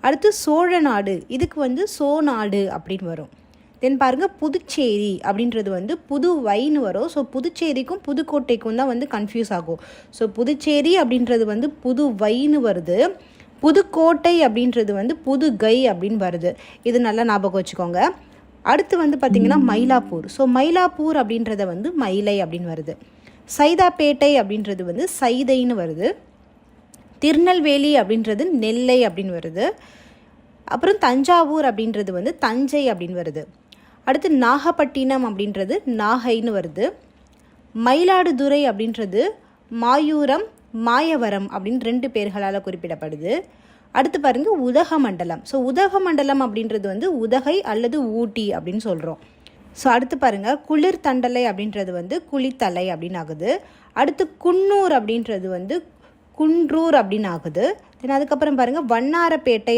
அடுத்து சோழ நாடு, இதுக்கு வந்து சோநாடு அப்படின்னு வரும். தென் பாருங்கள் புதுச்சேரி அப்படின்றது வந்து புதுவைன்னு வரும். ஸோ புதுச்சேரிக்கும் புதுக்கோட்டைக்கும் தான் வந்து கன்ஃபியூஸ் ஆகும். ஸோ புதுச்சேரி அப்படின்றது வந்து புதுவைன்னு வருது, புதுக்கோட்டை அப்படின்றது வந்து புதுகை அப்படின்னு வருது. இது நல்லா ஞாபகம் வச்சுக்கோங்க. அடுத்து வந்து பார்த்திங்கன்னா மயிலாப்பூர். ஸோ மயிலாப்பூர் அப்படின்றத வந்து மயிலை அப்படின்னு வருது. சைதாப்பேட்டை அப்படின்றது வந்து சைதைன்னு வருது. திருநெல்வேலி அப்படின்றது நெல்லை அப்படின்னு வருது. அப்புறம் தஞ்சாவூர் அப்படின்றது வந்து தஞ்சை அப்படின்னு வருது. அடுத்து நாகப்பட்டினம் அப்படின்றது நாகைன்னு வருது. மயிலாடுதுறை அப்படின்றது மாயூரம் மாயவரம் அப்படின்னு 2 பேர்களால் குறிப்பிடப்படுது. அடுத்து பாருங்கள் உதகமண்டலம். ஸோ உதகமண்டலம் அப்படின்றது வந்து உதகை அல்லது ஊட்டி அப்படின்னு சொல்கிறோம். ஸோ அடுத்து பாருங்கள் குளிர் தண்டலை அப்படின்றது வந்து குளித்தலை அப்படின்னு ஆகுது. அடுத்து குன்னூர் அப்படின்றது வந்து குன்றூர் அப்படின்னு ஆகுது. தென் அதுக்கப்புறம் பாருங்கள் வண்ணாரப்பேட்டை